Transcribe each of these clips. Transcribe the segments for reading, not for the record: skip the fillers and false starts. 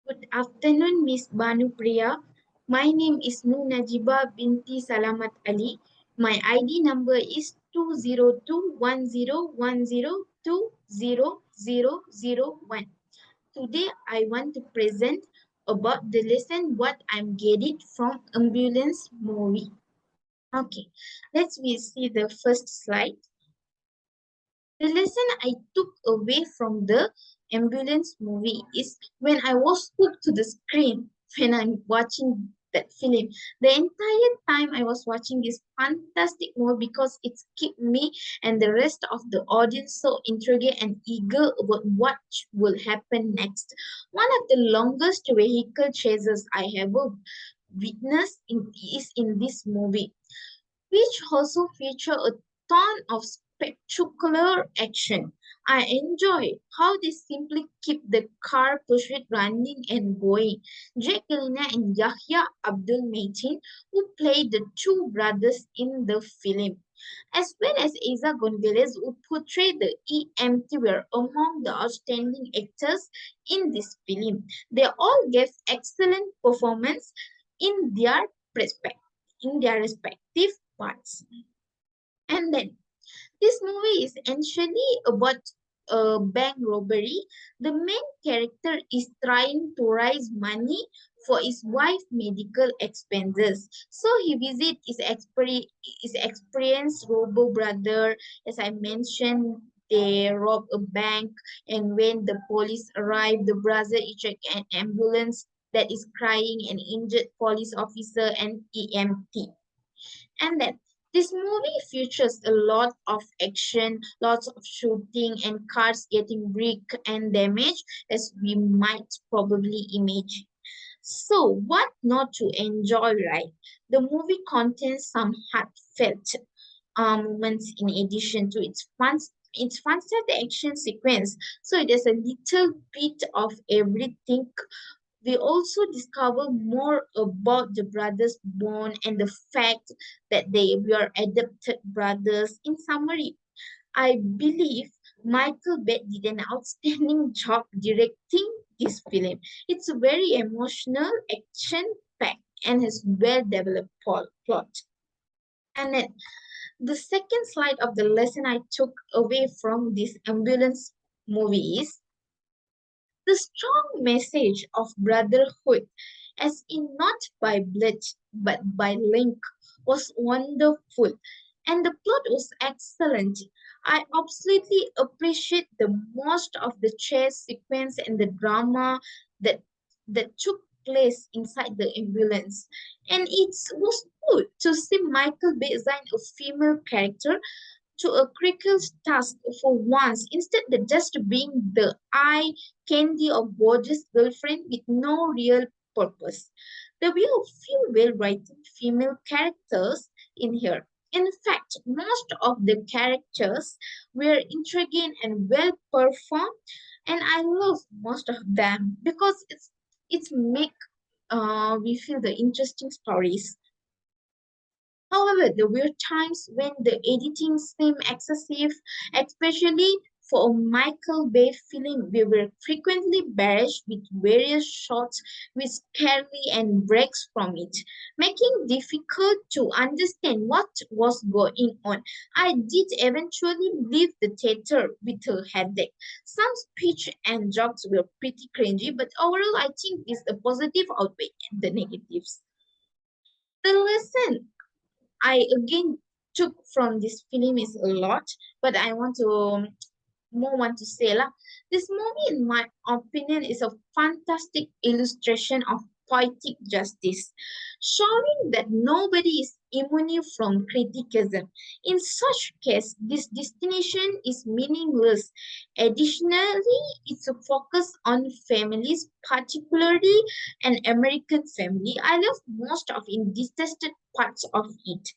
Good afternoon, Miss Banu Priya. My name is Nur Najiba binti Salamat Ali. My ID number is 2021010200001. Today, I want to present about the lesson what I'm getting from ambulance movie. Okay, let's we see the first slide. The lesson I took away from the ambulance movie is when I was hooked to the screen when I'm watching that film. The entire time I was watching this fantastic movie because it's kept me and the rest of the audience so intrigued and eager about what will happen next. One of the longest vehicle chases I have witnessed is in this movie, which also feature a ton of spectacular action. I enjoy how they simply keep the car pursuit running and going. Jack Galina and Yahya Abdul Mateen, who played the two brothers in the film, as well as Isa Gonzalez, who portrayed the EMT, were among the outstanding actors in this film. They all gave excellent performance in their respect in their respective parts. And then this movie is essentially about a bank robbery. The main character is trying to raise money for his wife's medical expenses. So he visits his experienced robo brother. As I mentioned, they rob a bank, and when the police arrive, the brother eject an ambulance that is crying an injured police officer and EMT. And then this movie features a lot of action, lots of shooting, and cars getting brick and damaged, as we might probably imagine. So, what not to enjoy, right? The movie contains some heartfelt moments in addition to its fantastic action sequence. So it has a little bit of everything. We also discover more about the brothers' bond and the fact that they were adopted brothers. In summary, I believe Michael Bay did an outstanding job directing this film. It's a very emotional, action packed, and has well developed plot. And then the second slide of the lesson I took away from this ambulance movie is the strong message of brotherhood, as in not by blood but by link, was wonderful, and the plot was excellent. I absolutely appreciate the most of the chase sequence and the drama that took place inside the ambulance. And it was good to see Michael Bay assign a female character to a critical task for once, instead of just being the eye candy of gorgeous girlfriend with no real purpose. There were a few well-written female characters in here. In fact, most of the characters were intriguing and well performed, and I love most of them because it's make we feel the interesting stories. However, there were times when the editing seemed excessive, especially for a Michael Bay film. We were frequently barraged with various shots which scary and breaks from it, making difficult to understand what was going on. I did eventually leave the theater with a headache. Some speech and jokes were pretty cringy, but overall I think it's a positive outweigh the negatives. The lesson I again took from this film is a lot, but I want to more want to say lah. This movie, in my opinion, is a fantastic illustration of poetic justice, showing that nobody is immune from criticism. In such case, this destination is meaningless. Additionally, it's a focus on families, particularly an American family. I love most of in detested parts of it.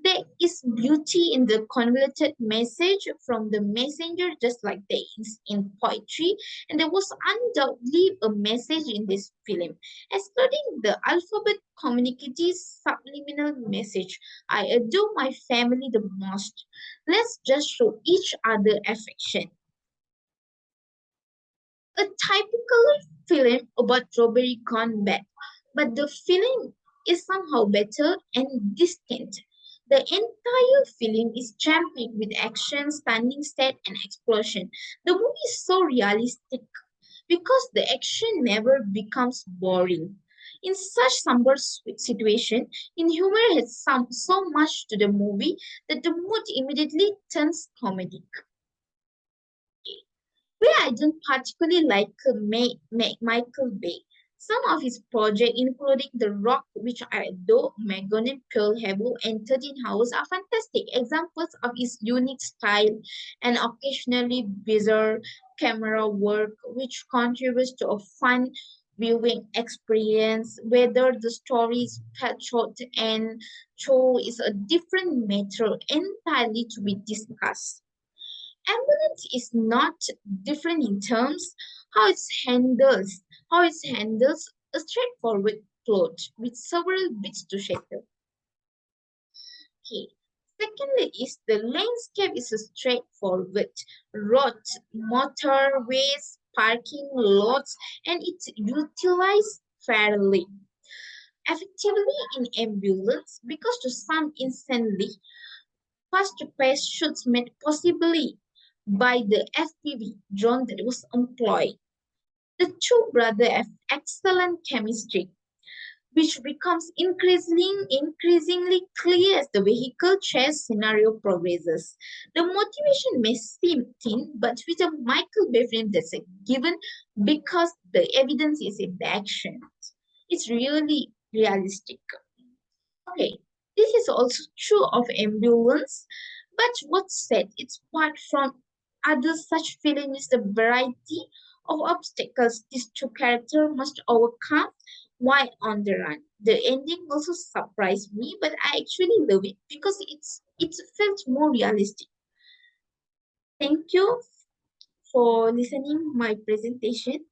There is beauty in the convoluted message from the messenger, just like there is in poetry, and there was undoubtedly a message in this film, excluding the alphabet communicative subliminal message. I adore my family the most. Let's just show each other affection. A typical film about robbery gone bad, but the film is somehow better and distinct. The entire film is jam packed with action, stunning set, and explosion. The movie is so realistic because the action never becomes boring. In such somber situation, in humor has so much to the movie that the mood immediately turns comedic. Where I don't particularly like Michael Bay. Some of his projects, including The Rock, which I adore, Megan and Pearl Harbor, and 13 Hours, are fantastic examples of his unique style and occasionally bizarre camera work, which contributes to a fun viewing experience. Whether the story is short and show is a different matter entirely to be discussed. Ambulance is not different in terms how it handles a straightforward plot with several bits to shatter. Okay. Secondly, is the landscape is a straightforward roads, motorways, parking lots, and it's utilized fairly effectively in ambulance because to some instantly fast-paced shoots made possibly by the FPV drone that was employed. The two brothers have excellent chemistry, which becomes increasingly clear as the vehicle chase scenario progresses. The motivation may seem thin, but with a Michael Bay film that's a given because the evidence is in the action. It's really realistic. Okay, this is also true of ambulance, but what's said, it's apart from other such films is the variety of obstacles these two characters must overcome while on the run. The ending also surprised me, but I actually love it because it felt more realistic. Thank you for listening my presentation.